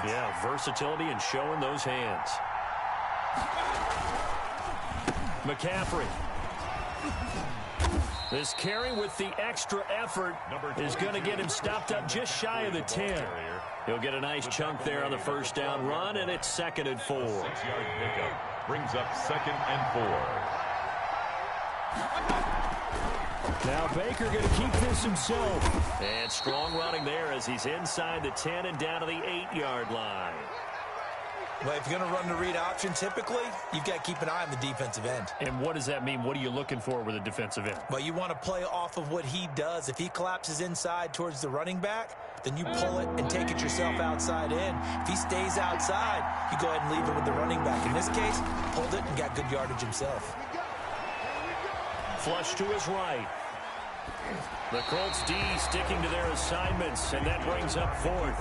Yeah, versatility and showing those hands. McCaffrey. This carry with the extra effort is going to get him stopped up just shy of the 10. He'll get a nice chunk there on the first down run, and it's 2nd and 4. 6-yard pickup brings up 2nd and 4. Now Baker going to keep this himself. And strong running there as he's inside the 10 and down to the 8-yard line. Well, if you're going to run the read option, typically, you've got to keep an eye on the defensive end. And what does that mean? What are you looking for with a defensive end? Well, you want to play off of what he does. If he collapses inside towards the running back, then you pull it and take it yourself outside in. If he stays outside, you go ahead and leave it with the running back. In this case, pulled it and got good yardage himself. Flush to his right. The Colts D sticking to their assignments, and that brings up 4th.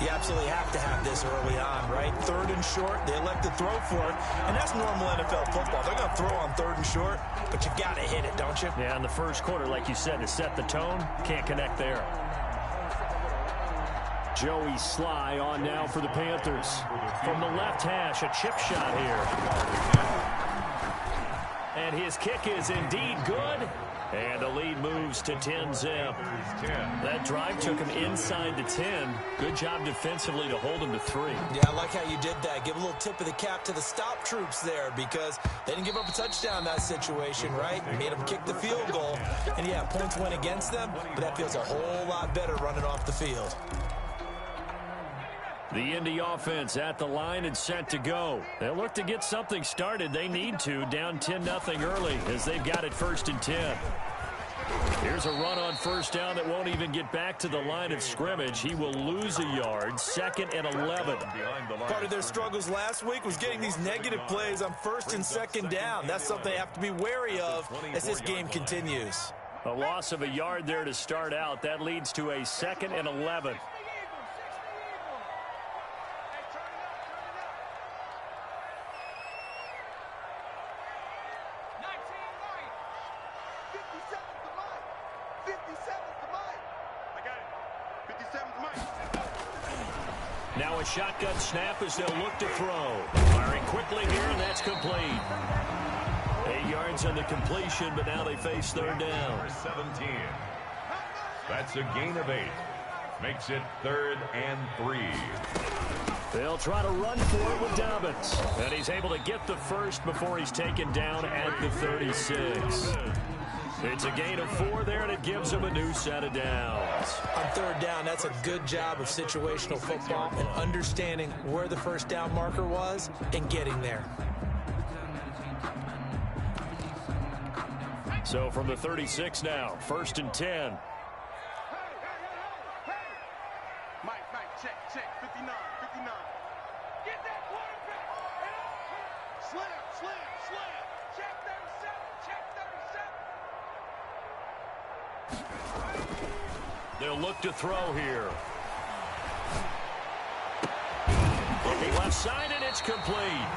You absolutely have to have this early on, right? 3rd and short, they elect to throw for it, and that's normal NFL football. They're going to throw on 3rd and short, but you've got to hit it, don't you? Yeah, in the first quarter, like you said, to set the tone, can't connect there. Joey Sly on now for the Panthers. From the left hash, a chip shot here. And his kick is indeed good. And the lead moves to 10-zip. That drive took him inside the 10. Good job defensively to hold him to 3. Yeah, I like how you did that. Give a little tip of the cap to the stop troops there because they didn't give up a touchdown in that situation, right? Made them kick the field goal. And, yeah, points went against them, but that feels a whole lot better running off the field. The Indy offense at the line and set to go. They'll look to get something started. They need to, down 10-0 early as they've got it 1st and 10. Here's a run on first down that won't even get back to the line of scrimmage. He will lose a yard, 2nd and 11. Part of their struggles last week was getting these negative plays on 1st and 2nd down. That's something they have to be wary of as this game continues. A loss of a yard there to start out. That leads to a 2nd and 11. Now a shotgun snap as they'll look to throw. Firing quickly here, and that's complete. 8 yards on the completion, but now they face 3rd down. 17. That's a gain of 8. Makes it 3rd and 3. They'll try to run for it with Dobbins. And he's able to get the first before he's taken down at the 36. It's a gain of 4 there, and it gives him a new set of downs. On 3rd down, that's a good job of situational football and understanding where the first down marker was and getting there. So from the 36 now, 1st and 10. Mike, check, 59. Get that quarterback. Slam. Check 37. They'll look to throw here. Looking left side, and it's complete.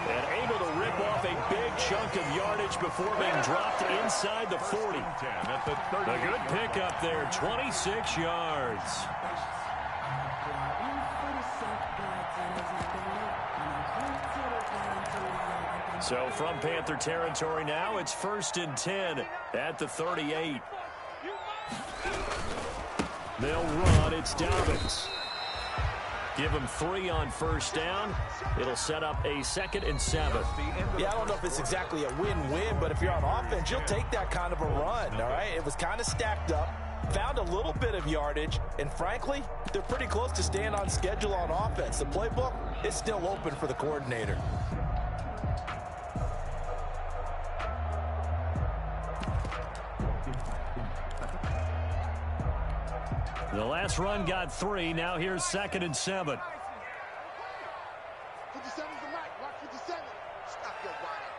And able to rip off a big chunk of yardage before being dropped inside the 40. A good pickup there, 26 yards. So from Panther territory now, it's 1st and 10 at the 38. They'll run. It's Dobbins. Give him 3 on first down. It'll set up a 2nd and 7. Yeah, I don't know if it's exactly a win-win, but if you're on offense, you'll take that kind of a run, all right? It was kind of stacked up, found a little bit of yardage, and frankly, they're pretty close to staying on schedule on offense. The playbook is still open for the coordinator. The last run got 3. Now here's 2nd and 7. 57's the mic. Watch 57. Stop your body.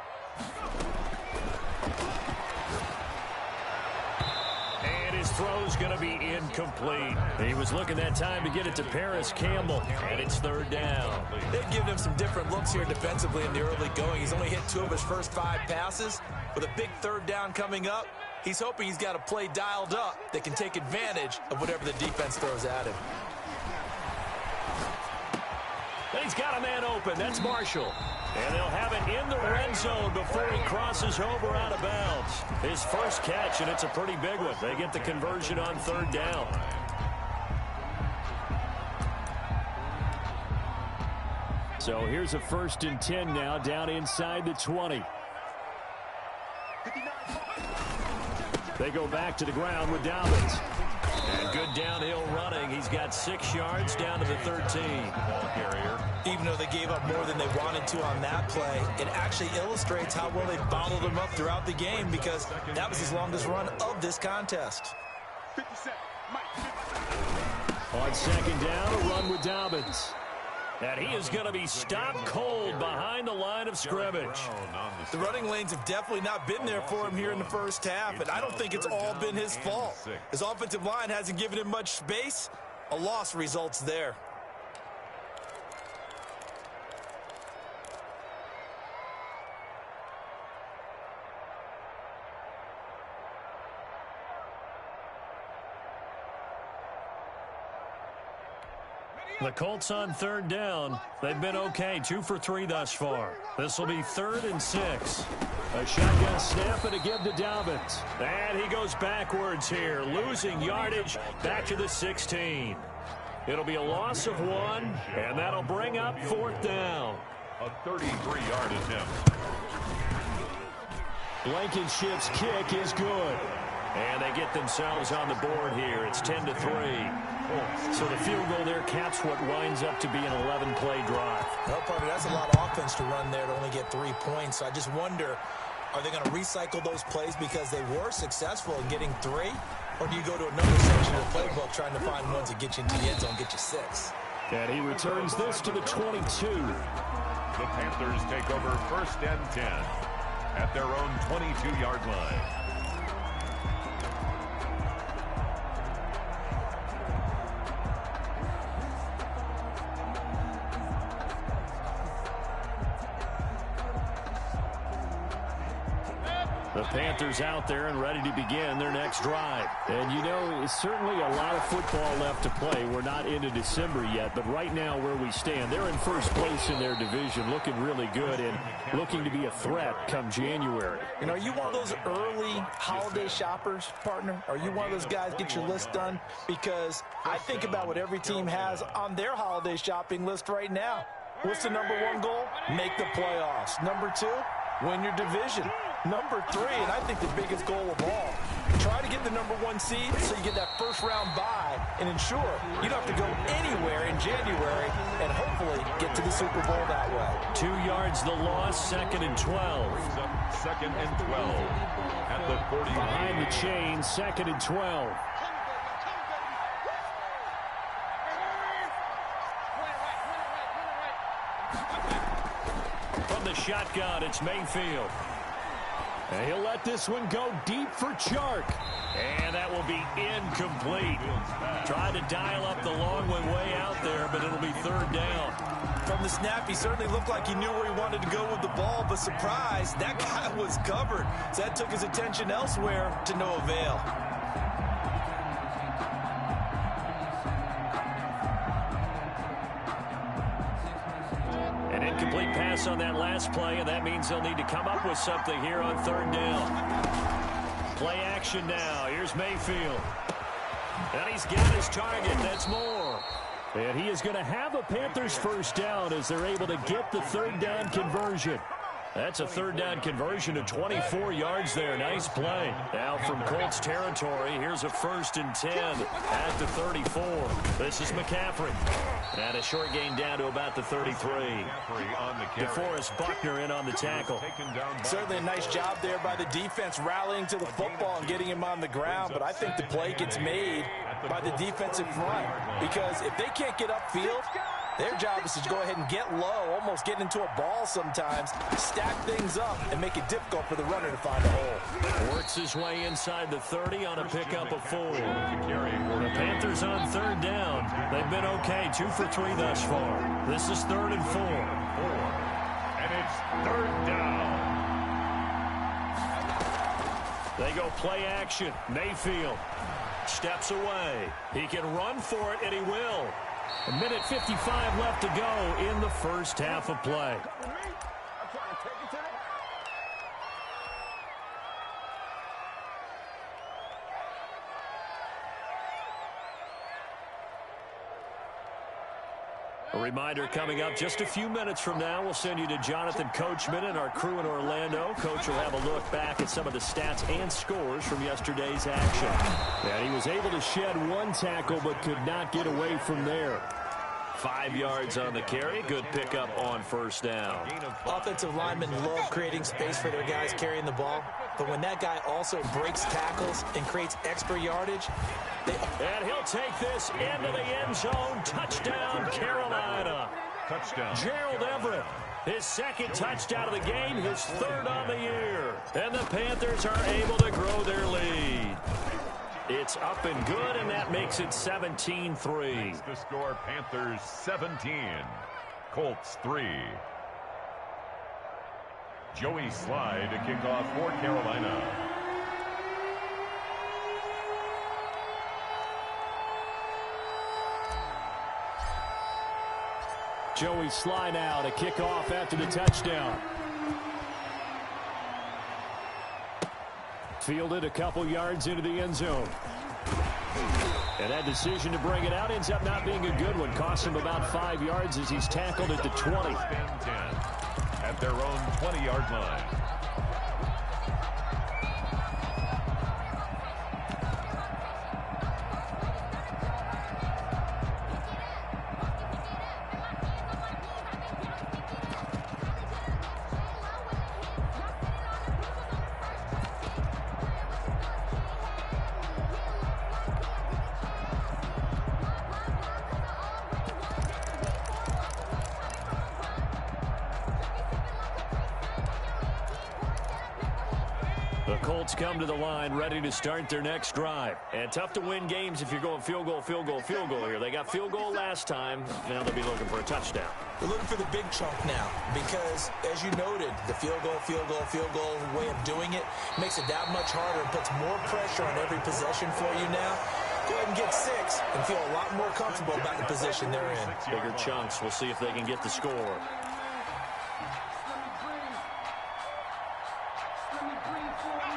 And his throw's going to be incomplete. He was looking that time to get it to Paris Campbell, and it's 3rd down. They've given him some different looks here defensively in the early going. He's only hit 2 of his first 5 passes. With a big 3rd down coming up, he's hoping he's got a play dialed up that can take advantage of whatever the defense throws at him. He's got a man open. That's Marshall. And they'll have it in the red zone before he crosses over out of bounds. His first catch, and it's a pretty big one. They get the conversion on third down. So here's a 1st and 10 now, down inside the 20. They go back to the ground with Dobbins. And good downhill running. He's got 6 yards down to the 13. Ball carrier. Even though they gave up more than they wanted to on that play, it actually illustrates how well they bottled him up throughout the game, because that was his longest run of this contest. 57. Mike, 57. On 2nd down, a run with Dobbins. And he is going to be stopped cold behind the line of scrimmage. The running lanes have definitely not been there for him here in the first half, and I don't think it's all been his fault. His offensive line hasn't given him much space. A loss results there. The Colts on 3rd down. They've been okay, 2 for 3 thus far. This will be 3rd and 6. A shotgun snap and a give to Dobbins. And he goes backwards here, losing yardage back to the 16. It'll be a loss of 1, and that'll bring up 4th down. A 33-yard attempt. Blankenship's kick is good. And they get themselves on the board here. It's 10-3. So the field goal there caps what winds up to be an 11-play drive. Well, partner, that's a lot of offense to run there to only get 3 points. So I just wonder, are they going to recycle those plays because they were successful in getting 3? Or do you go to another section of the playbook trying to find ones that get you into the end zone, get you 6? And he returns this to the 22. The Panthers take over 1st and 10 at their own 22-yard line. The Panthers out there and ready to begin their next drive. And you know, it's certainly a lot of football left to play. We're not into December yet, but right now where we stand, they're in first place in their division, looking really good and looking to be a threat come January. And are you one of those early holiday shoppers, partner? Are you one of those guys get your list done? Because I think about what every team has on their holiday shopping list right now. What's the #1 goal? Make the playoffs. #2, win your division. #3, and I think the biggest goal of all, try to get the #1 seed so you get that first-round bye and ensure you don't have to go anywhere in January and hopefully get to the Super Bowl that way. 2 yards the loss, 2nd and 12. 2nd and 12 at the 40. Behind the chain, 2nd and 12. From the shotgun, it's Mayfield. And he'll let this one go deep for Chark. And that will be incomplete. Tried to dial up the long one way out there, but it'll be 3rd down. From the snap, he certainly looked like he knew where he wanted to go with the ball, but surprise, that guy was covered. So that took his attention elsewhere to no avail. An incomplete pass on that last play, and that means they'll need to come up with something here on 3rd down. Play action now. Here's Mayfield. And he's got his target. That's Moore. And he is going to have a Panthers first down as they're able to get the 3rd down conversion. That's a 3rd down conversion of 24 yards there. Nice play. Now from Colts territory, here's a 1st and 10 at the 34. This is McCaffrey. And a short gain down to about the 33. DeForest Buckner in on the tackle. Certainly a nice job there by the defense rallying to the football and getting him on the ground, but I think the play gets made by the defensive front because if they can't get upfield, their job is to go ahead and get low, almost get into a ball sometimes, stack things up, and make it difficult for the runner to find a hole. Works his way inside the 30 on a pickup of 4. The Panthers on 3rd down. They've been okay, 2 for 3 thus far. This is 3rd and 4. And it's 3rd down. They go play action. Mayfield steps away. He can run for it, and he will. A minute 55 left to go in the first half of play. A reminder coming up just a few minutes from now, we'll send you to Jonathan Coachman and our crew in Orlando. Coach will have a look back at some of the stats and scores from yesterday's action. And he was able to shed one tackle but could not get away from there. 5 yards on the carry. Good pickup on first down. Offensive linemen love creating space for their guys carrying the ball. But when that guy also breaks tackles and creates extra yardage, and he'll take this into the end zone. Touchdown, Carolina. Touchdown. Gerald Everett, his second touchdown of the game, his third on the year. And the Panthers are able to grow their lead. It's up and good, and that makes it 17-3. The score, Panthers 17, Colts 3. Joey Slye to kick off for Carolina. Joey Slye now to kick off after the touchdown. Fielded a couple yards into the end zone. And that decision to bring it out ends up not being a good one. Cost him about 5 yards as he's tackled at the 20. At their own 20-yard line. The Colts come to the line ready to start their next drive. And tough to win games if you're going field goal, field goal, field goal here. They got field goal last time. Now they'll be looking for a touchdown. They're looking for the big chunk now because, as you noted, the field goal way of doing it makes it that much harder and puts more pressure on every possession for you now. Go ahead and get 6 and feel a lot more comfortable about the position they're in. Bigger chunks. We'll see if they can get the score.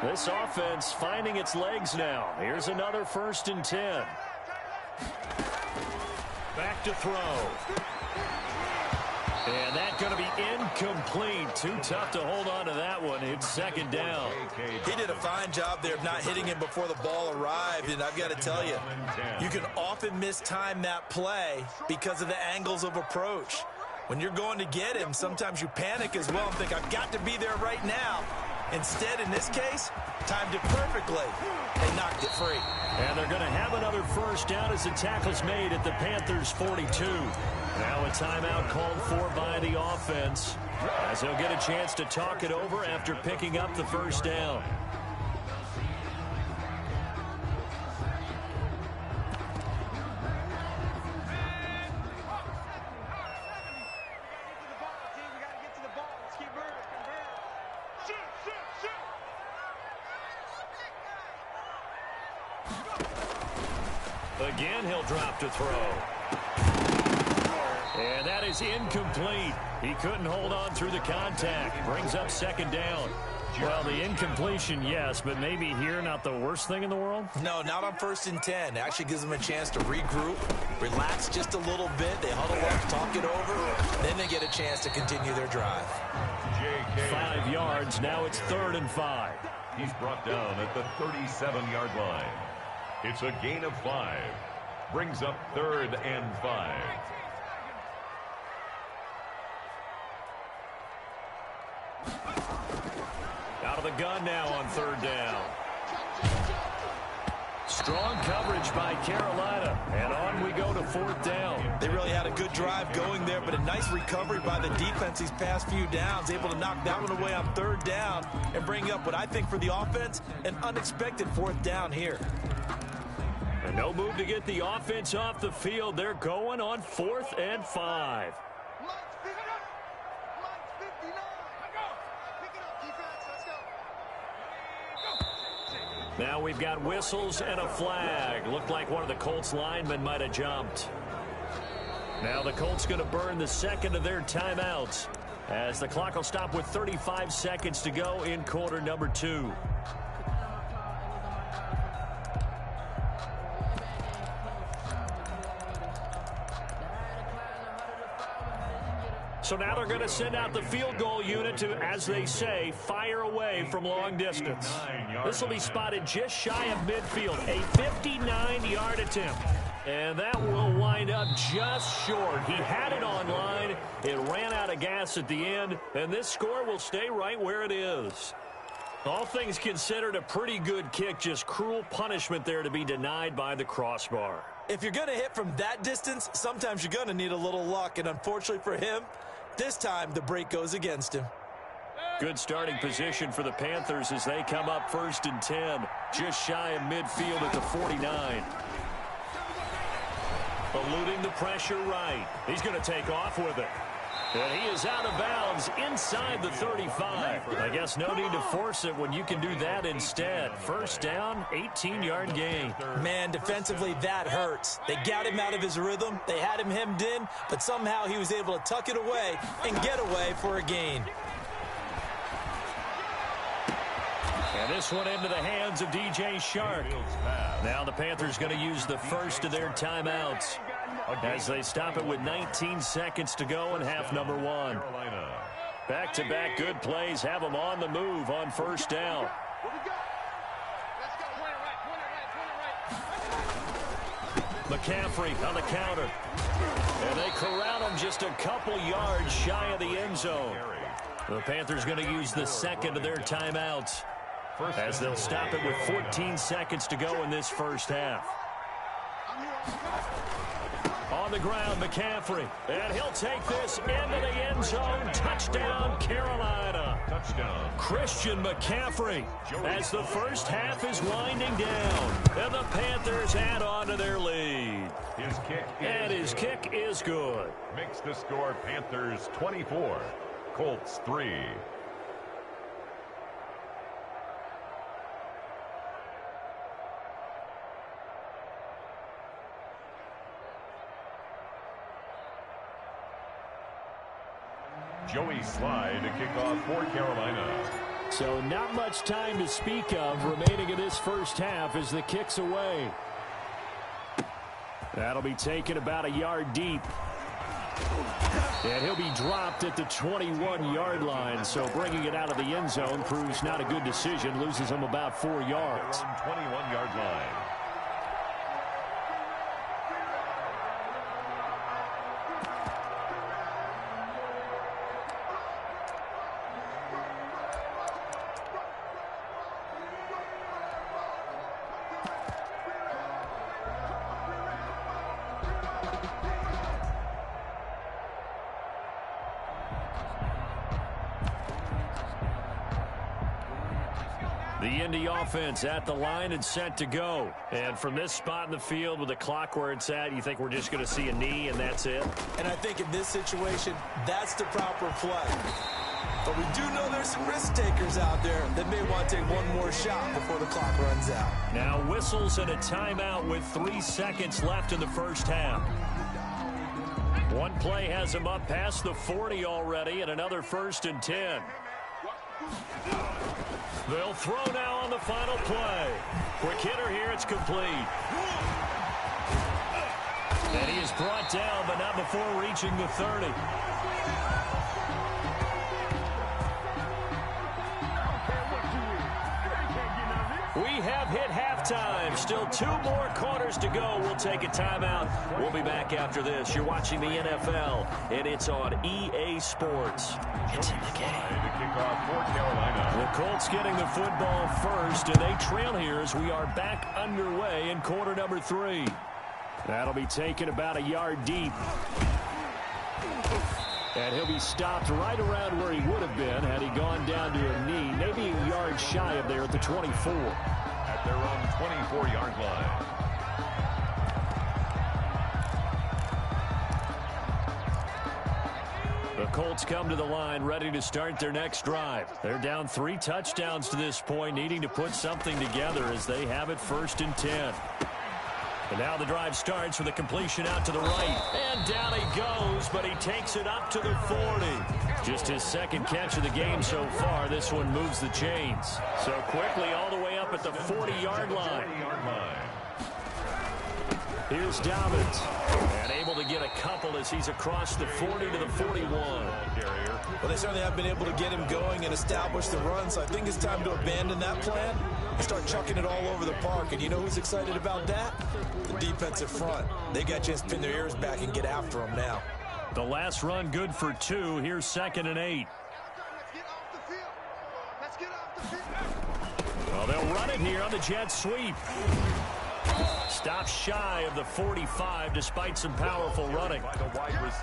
This offense finding its legs now. Here's another 1st and 10. Back to throw. And that's going to be incomplete. Too tough to hold on to that one. It's 2nd down. He did a fine job there of not hitting him before the ball arrived. And I've got to tell you, you can often mistime that play because of the angles of approach. When you're going to get him, sometimes you panic as well and think, I've got to be there right now. Instead, in this case, timed it perfectly. They knocked it free. And they're going to have another 1st down as the tackle's made at the Panthers' 42. Now a timeout called for by the offense, as they'll get a chance to talk it over after picking up the 1st down. Again, he'll drop to throw. And that is incomplete. He couldn't hold on through the contact. Brings up 2nd down. Well, the incompletion, yes, but maybe here not the worst thing in the world? No, not on 1st and 10. It actually gives them a chance to regroup, relax just a little bit. They huddle up, talk it over. Then they get a chance to continue their drive. 5 yards. Now it's 3rd and 5. He's brought down at the 37-yard line. It's a gain of 5. Brings up 3rd and 5. Out of the gun now on 3rd down. Strong coverage by Carolina. And on we go to 4th down. They really had a good drive going there, but a nice recovery by the defense these past few downs. Able to knock that one away on 3rd down and bring up what I think for the offense, an unexpected 4th down here. And no move to get the offense off the field. They're going on 4th and 5. Now we've got whistles and a flag. Looked like one of the Colts linemen might have jumped. Now the Colts going to burn the second of their timeouts as the clock will stop with 35 seconds to go in quarter number 2. So now they're going to send out the field goal unit to, as they say, fire away from long distance. This will be spotted just shy of midfield, a 59-yard attempt. And that will wind up just short. He had it on line. It ran out of gas at the end, and this score will stay right where it is. All things considered, a pretty good kick, just cruel punishment there to be denied by the crossbar. If you're going to hit from that distance, sometimes you're going to need a little luck, and unfortunately for him, this time the break goes against him. Good starting position for the Panthers as they come up 1st and 10, just shy of midfield at the 49. Eluding the pressure right. He's going to take off with it. And he is out of bounds inside the 35. I guess no need to force it when you can do that instead. First down, 18-yard gain. Man, defensively, that hurts. They got him out of his rhythm. They had him hemmed in, but somehow he was able to tuck it away and get away for a gain. And this one into the hands of DJ Chark. Now the Panthers going to use the first of their timeouts as they stop it with 19 seconds to go in half number 1. Back-to-back good plays have them on the move on first down. McCaffrey on the counter. And they corral him just a couple yards shy of the end zone. The Panthers going to use the second of their timeouts as they'll stop it with 14 seconds to go in this first half. On the ground, McCaffrey. And he'll take this into the end zone. Touchdown, Carolina. Touchdown. Christian McCaffrey as the first half is winding down. And the Panthers add on to their lead. His kick is good. Makes the score Panthers 24, Colts 3. Joey Slye to kick off for Carolina. So not much time to speak of remaining in this first half as the kick's away. That'll be taken about a yard deep. And he'll be dropped at the 21-yard line. So bringing it out of the end zone proves not a good decision. Loses him about 4 yards. 21-yard line. The Indy offense at the line and set to go. And from this spot in the field with the clock where it's at, you think we're just going to see a knee and that's it? And I think in this situation, that's the proper play. But we do know there's some risk takers out there that may want to take one more shot before the clock runs out. Now whistles and a timeout with 3 seconds left in the first half. One play has him up past the 40 already and another 1st and 10. They'll throw now on the final play. Quick hitter here, it's complete. And he is brought down, but not before reaching the 30. We have hit halftime. Still 2 more quarters to go. We'll take a timeout. We'll be back after this. You're watching the NFL, and it's on EA Sports. It's in the game. The Colts getting the football first, and they trail here as we are back underway in quarter number 3. That'll be taken about a yard deep. And he'll be stopped right around where he would have been had he gone down to a knee, maybe a yard shy of there at the 24. At their own 24-yard line. The Colts come to the line ready to start their next drive. They're down 3 touchdowns to this point, needing to put something together as they have it 1st and 10. And now the drive starts with a completion out to the right. And down he goes, but he takes it up to the 40. Just his second catch of the game so far. This one moves the chains. So quickly all the way up at the 40-yard line. Here's Dobbins. And able to get a couple as he's across the 40 to the 41. Well, they certainly have been able to get him going and establish the run, so I think it's time to abandon that plan and start chucking it all over the park. And you know who's excited about that? The defensive front. They got a chance to pin their ears back and get after him now. The last run good for 2. Here's 2nd and 8. Well, they'll run it here on the jet sweep. Stops shy of the 45 despite some powerful running.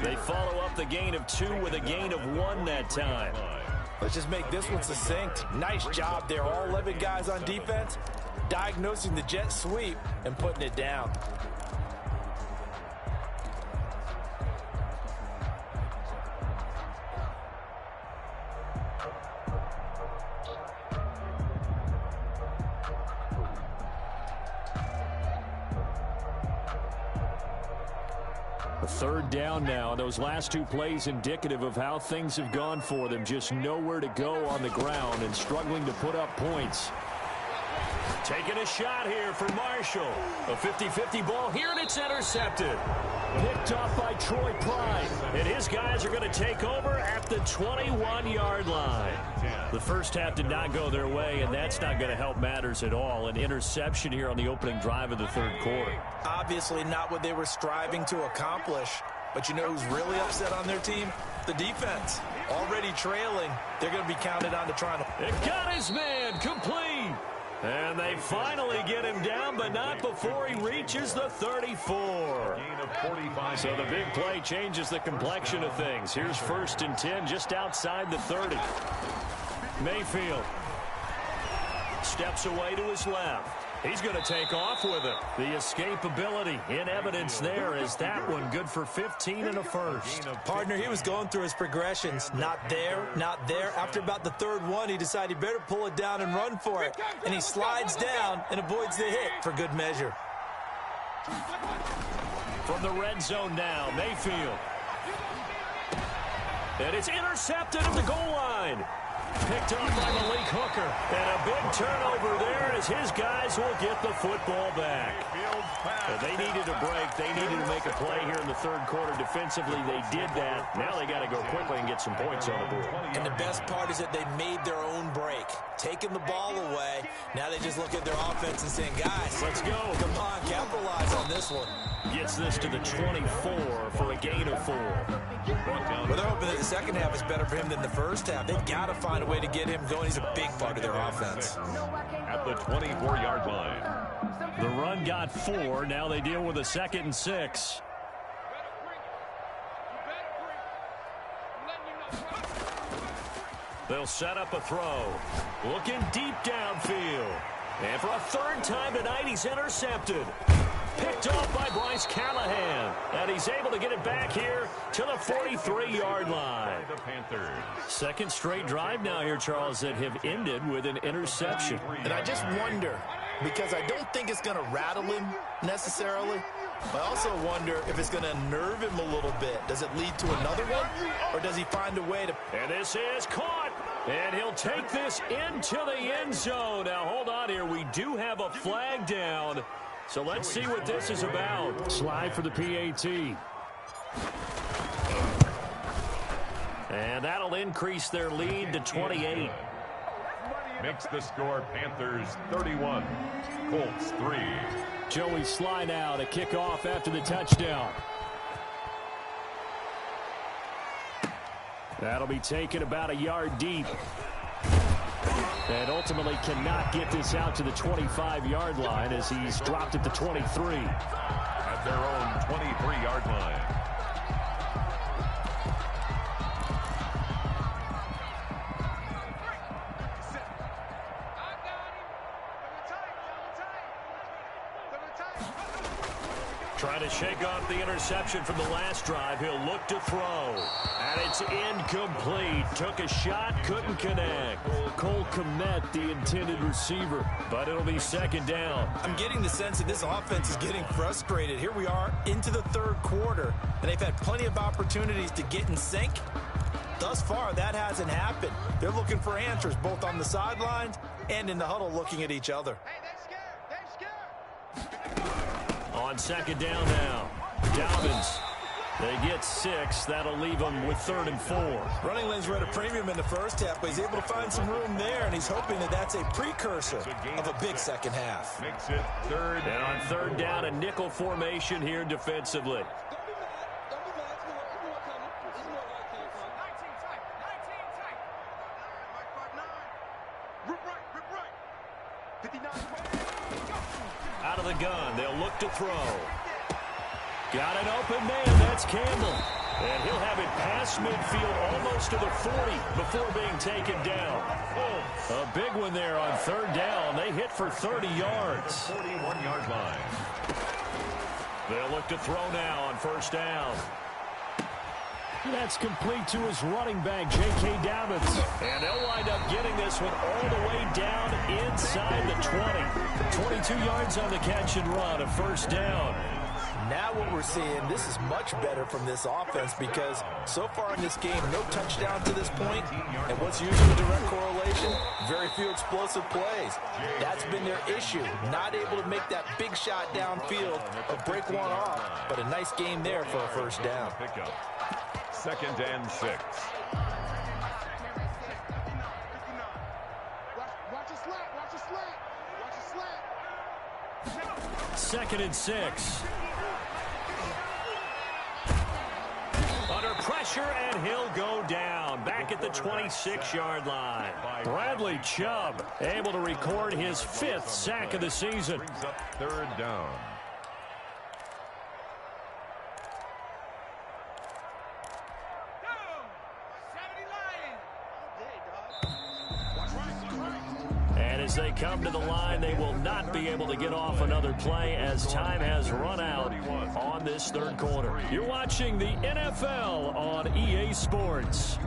They follow up the gain of 2 with a gain of 1 that time. Let's just make this one succinct. Nice job there. All 11 guys on defense diagnosing the jet sweep and putting it down. A 3rd down now. Those last 2 plays indicative of how things have gone for them. Just nowhere to go on the ground and struggling to put up points. Taking a shot here for Marshall. A 50-50 ball here, and it's intercepted. Picked off by Troy Pride. And his guys are going to take over at the 21-yard line. The first half did not go their way, and that's not going to help matters at all. An interception here on the opening drive of the 3rd quarter. Obviously not what they were striving to accomplish. But you know who's really upset on their team? The defense. Already trailing. They're going to be counted on to try to... It got his man complete. And they finally get him down, but not before he reaches the 34. So the big play changes the complexion of things. Here's 1st and 10 just outside the 30. Mayfield steps away to his left. He's going to take off with it. The escapability in evidence there is that one good for 15 and a first. Partner, he was going through his progressions. Not there, not there. After about the 3rd one, he decided he better pull it down and run for it. And he slides down and avoids the hit for good measure. From the red zone now, Mayfield. And it's intercepted at the goal line. Picked up by Malik Hooker. And a big turnover there as his guys will get the football back. Well, they needed a break. They needed to make a play here in the 3rd quarter. Defensively, they did that. Now they got to go quickly and get some points on the board. And the best part is that they made their own break. Taking the ball away. Now they just look at their offense and saying, guys, let's go. Come on, capitalize on this one. Gets this to the 24 for a gain of 4. Well, they're hoping that the second half is better for him than the first half. They've got to find a way to get him going. He's a big part of their offense. At the 24-yard line. The run got 4. Now they deal with a 2nd and 6. They'll set up a throw. Looking deep downfield. And for a 3rd time tonight, he's intercepted. Picked off by Bryce Callahan. And he's able to get it back here to the 43-yard line. The Panthers. 2nd straight drive now here, Charles, that have ended with an interception. And I just wonder, because I don't think it's going to rattle him necessarily, but I also wonder if it's going to nerve him a little bit. Does it lead to another one, or does he find a way to... And this is caught. And he'll take this into the end zone. Now, hold on here. We do have a flag down. So let's see what this is about. Slide for the PAT. And that'll increase their lead to 28. Makes the score Panthers 31, Colts 3. Joey Slye now to kick off after the touchdown. That'll be taken about a yard deep. And ultimately cannot get this out to the 25-yard line as he's dropped at the 23. At their own 23-yard line. Trying to shake off the interception from the last drive. He'll look to throw. And it's incomplete. Took a shot, couldn't connect. Cole Kmet, the intended receiver. But it'll be second down. I'm getting the sense that this offense is getting frustrated. Here we are into the third quarter, and they've had plenty of opportunities to get in sync. Thus far, that hasn't happened. They're looking for answers both on the sidelines and in the huddle looking at each other. On second down now, Dobbins. They get 6. That'll leave them with 3rd and 4. Running lanes were at a premium in the first half, but he's able to find some room there, and he's hoping that that's a precursor of a big second half. Makes it 3rd. And on 3rd down, a nickel formation here defensively. Out of the gun, they'll look to throw. Got an open man, that's Campbell. And he'll have it past midfield almost to the 40 before being taken down. A big one there on 3rd down. They hit for 30 yards. 41-yard line. They'll look to throw now on 1st down. That's complete to his running back, J.K. Dobbins. And they'll wind up getting this one all the way down inside the 20. 22 yards on the catch and run, a 1st down. Now what we're seeing, this is much better from this offense because so far in this game, no touchdown to this point. And what's usually a direct correlation? Very few explosive plays. That's been their issue. Not able to make that big shot downfield or break one off. But a nice game there for a 1st down. 2nd and 6. Watch a slant. Watch a slant. Watch a slant. 2nd and 6. Under pressure, and he'll go down. Back at the 26-yard line. Bradley Chubb able to record his 5th sack of the season. Brings up 3rd down. And as they come to the line, they will not be able to get off another play as time has run out on this 3rd quarter. You're watching the NFL on EA Sports.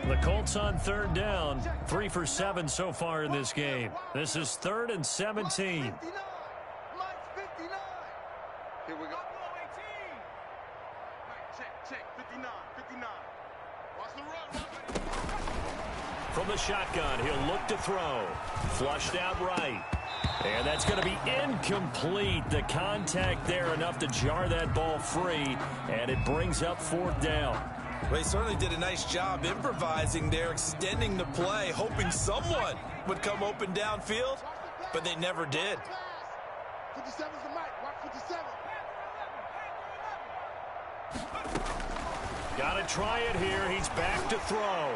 The Colts on 3rd down, 3 for 7 so far in this game. This is 3rd and 17. Here we go. Check. 59. Watch the run. From the shotgun, he'll look to throw. Flushed out right. And that's going to be incomplete. The contact there enough to jar that ball free. And it brings up 4th down. Well, he certainly did a nice job improvising there, extending the play, hoping someone would come open downfield, but they never did. 57's the mic. Watch 57. Got to try it here. He's back to throw.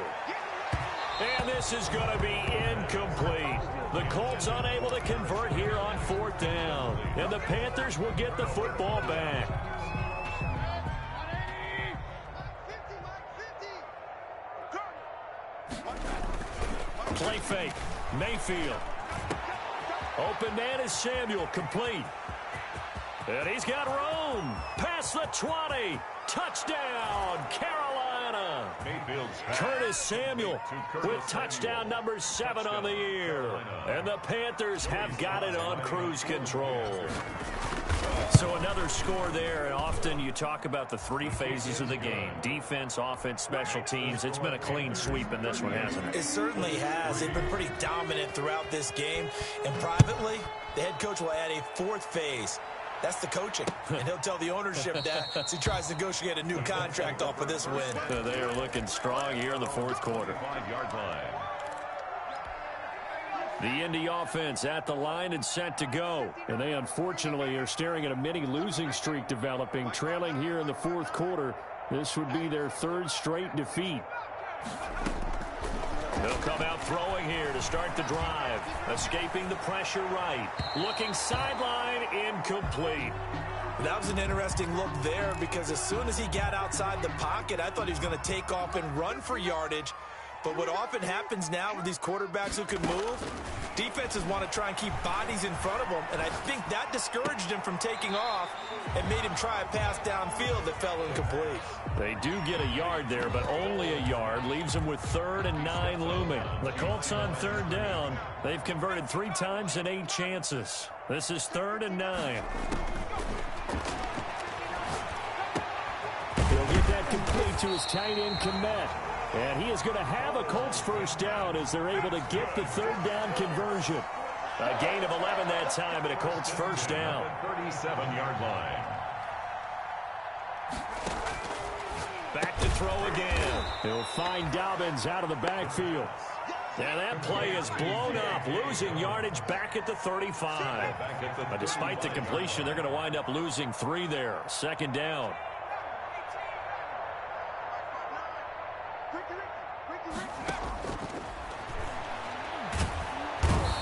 And this is going to be incomplete. The Colts unable to convert here on 4th down. And the Panthers will get the football back. Play fake. Mayfield. Open man is Samuel. Complete. And he's got room. Past the 20. Touchdown, Carolina. Curtis Samuel with touchdown number 7 on the year. And the Panthers have got it on cruise control. So another score there, and often you talk about the 3 phases of the game. Defense, offense, special teams. It's been a clean sweep in this one, hasn't it? It certainly has. They've been pretty dominant throughout this game. And privately, the head coach will add a 4th phase. That's the coaching. And he'll tell the ownership that as he tries to negotiate a new contract off of this win. They are looking strong here in the 4th quarter. 5-yard line. The Indy offense at the line and set to go. And they unfortunately are staring at a mini losing streak developing, trailing here in the 4th quarter. This would be their 3rd straight defeat. They'll come out throwing here to start the drive. Escaping the pressure right. Looking sideline, incomplete. That was an interesting look there because as soon as he got outside the pocket, I thought he was going to take off and run for yardage. But what often happens now with these quarterbacks who can move, defenses want to try and keep bodies in front of them, and I think that discouraged him from taking off and made him try a pass downfield that fell incomplete. They do get a yard there, but only a yard. Leaves them with 3rd and 9 looming. The Colts on 3rd down. They've converted 3 times in 8 chances. This is 3rd and 9. He'll get that complete to his tight end, Kmet. And he is going to have a Colts first down as they're able to get the 3rd down conversion. A gain of 11 that time and a Colts first down. 37-yard line. Back to throw again. He'll find Dobbins out of the backfield. And that play is blown up, losing yardage back at the 35. But despite the completion, they're going to wind up losing 3 there. 2nd down.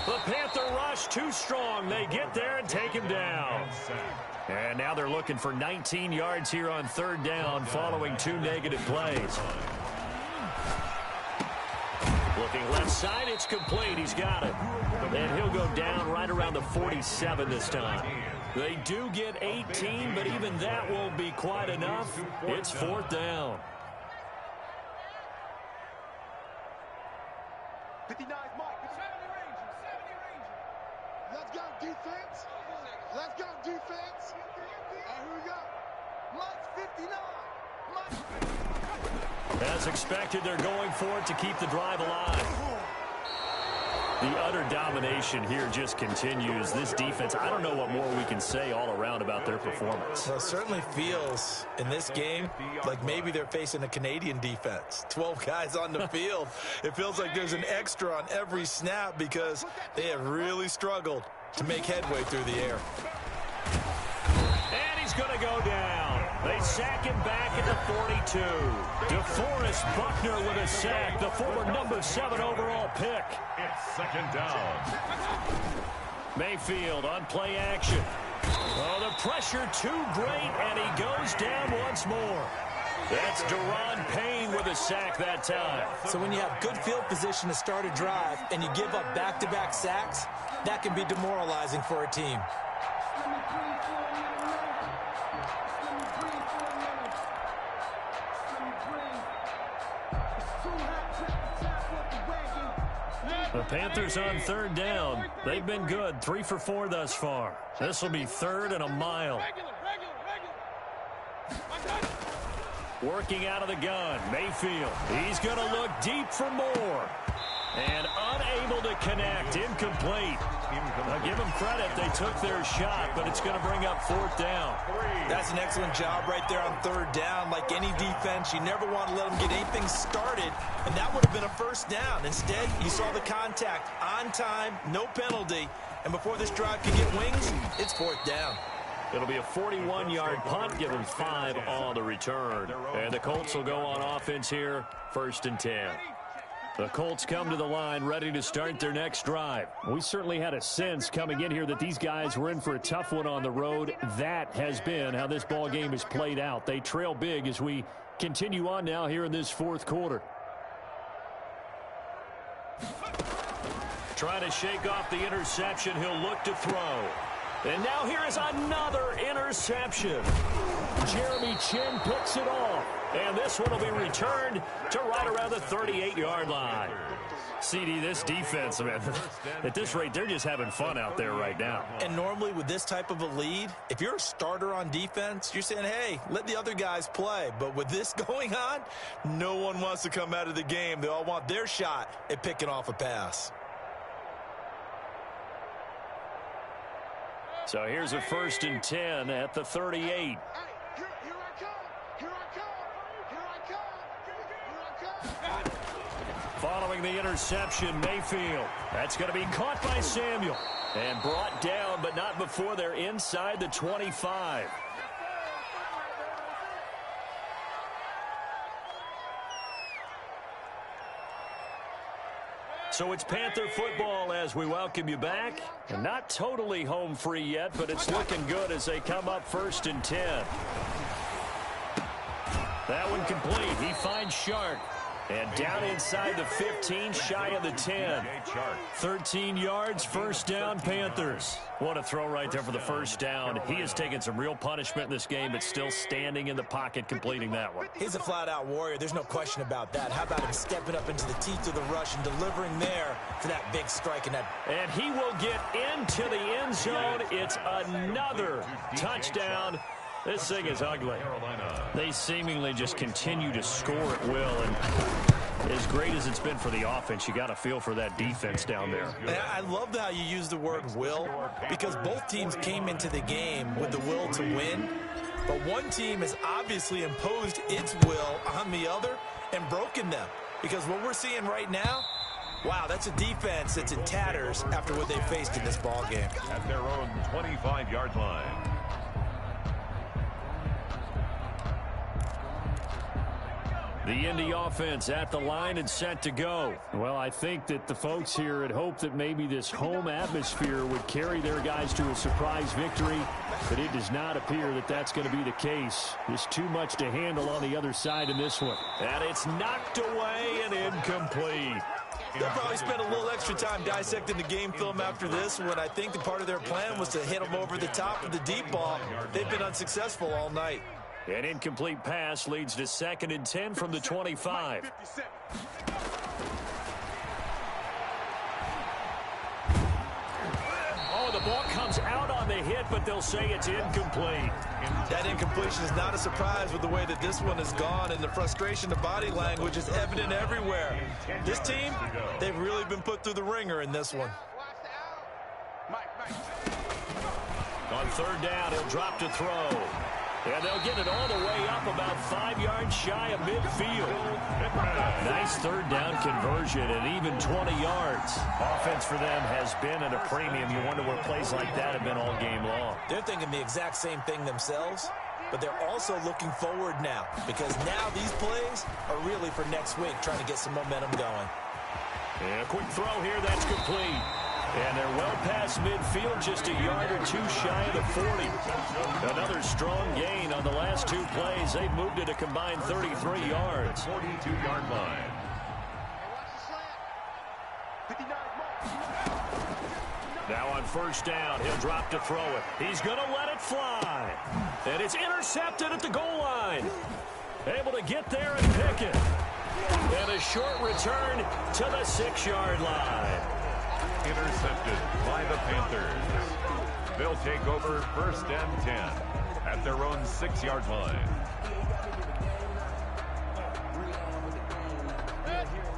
The Panther rush too strong. They get there and take him down. And now they're looking for 19 yards here on 3rd down following 2 negative plays. Looking left side, it's complete. He's got it. And he'll go down right around the 47 this time. They do get 18, but even that won't be quite enough. It's 4th down. 59 Mike. 70 Ranger. Let's go, defense. Let's go, defense. Here we go. Mike's 59. As expected, they're going for it to keep the drive alive. The utter domination here just continues. This defense, I don't know what more we can say all around about their performance. Well, it certainly feels in this game like maybe they're facing a Canadian defense. 12 guys on the field. It feels like there's an extra on every snap because they have really struggled to make headway through the air. And he's going to go down. They sack him back at the 42. DeForest Buckner with a sack, the former number 7 overall pick. It's 2nd down. Mayfield on play action. Oh, the pressure too great, and he goes down once more. That's Daron Payne with a sack that time. So when you have good field position to start a drive and you give up back-to-back sacks, that can be demoralizing for a team. The Panthers on 3rd down. They've been good, 3 for 4 thus far. This will be 3rd and a mile. Working out of the gun, Mayfield. He's going to look deep for more. And unable to connect, incomplete. Now give them credit, they took their shot, but it's going to bring up 4th down. That's an excellent job right there on 3rd down. Like any defense, you never want to let them get anything started, and that would have been a first down. Instead, you saw the contact on time, no penalty, and before this drive can get wings, it's 4th down. It'll be a 41-yard punt, give them 5 on the return. And the Colts will go on offense here, 1st and 10. The Colts come to the line ready to start their next drive. We certainly had a sense coming in here that these guys were in for a tough one on the road. That has been how this ball game has played out. They trail big as we continue on now here in this 4th quarter. Trying to shake off the interception. He'll look to throw. And now here is another interception. Jeremy Chinn picks it off. And this one will be returned to right around the 38-yard line. CD, this defense, man, at this rate, they're just having fun out there right now. And normally with this type of a lead, if you're a starter on defense, you're saying, hey, let the other guys play. But with this going on, no one wants to come out of the game. They all want their shot at picking off a pass. So here's a 1st and 10 at the 38. Following the interception, Mayfield. That's going to be caught by Samuel. And brought down, but not before they're inside the 25. So it's Panther football as we welcome you back. And not totally home free yet, but it's looking good as they come up 1st and 10. That one complete. He finds Shark. And down inside the 15, shy of the 10. 13 yards, first down, Panthers. What a throw right there for the first down. He has taken some real punishment in this game, but still standing in the pocket, completing that one. He's a flat-out warrior. There's no question about that. How about him stepping up into the teeth of the rush and delivering there for that big strike? And he will get into the end zone. It's another touchdown. This thing is ugly. They seemingly just continue to score at will. And as great as it's been for the offense, you got to feel for that defense down there. I love how you use the word will, because both teams came into the game with the will to win. But one team has obviously imposed its will on the other and broken them. Because what we're seeing right now, wow, that's a defense that's in tatters after what they faced in this ball game. At their own 25-yard line. The Indy offense at the line and set to go. Well, I think that the folks here had hoped that maybe this home atmosphere would carry their guys to a surprise victory, but it does not appear that that's going to be the case. There's too much to handle on the other side in this one. And it's knocked away and incomplete. They'll probably spend a little extra time dissecting the game film after this, when I think the part of their plan was to hit them over the top of the deep ball. They've been unsuccessful all night. An incomplete pass leads to 2nd and 10 from the 25. Oh, the ball comes out on the hit, but they'll say it's incomplete. That incompletion is not a surprise with the way that this one has gone, and the frustration of body language is evident everywhere. This team, they've really been put through the ringer in this one. On 3rd down, he'll drop to throw. And they'll get it all the way up about 5 yards shy of midfield. Nice 3rd down conversion and even 20 yards. Offense for them has been at a premium. You wonder where plays like that have been all game long. They're thinking the exact same thing themselves, but they're also looking forward now, because now these plays are really for next week, trying to get some momentum going. And a quick throw here, that's complete. And they're well past midfield, just a yard or two shy of the 40. Another strong gain on the last 2 plays. They've moved it a combined 33 yards. 42-yard line. Now on 1st down, he'll drop to throw it. He's going to let it fly. And it's intercepted at the goal line. Able to get there and pick it. And a short return to the 6-yard line. Intercepted by the Panthers. They'll take over 1st and 10 at their own 6-yard line.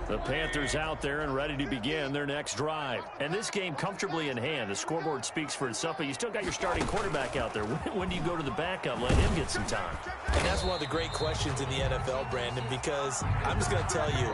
The Panthers out there and ready to begin their next drive. And this game comfortably in hand. The scoreboard speaks for itself, but you still got your starting quarterback out there. When do you go to the backup? Let him get some time. And that's one of the great questions in the NFL, Brandon, because I'm just going to tell you,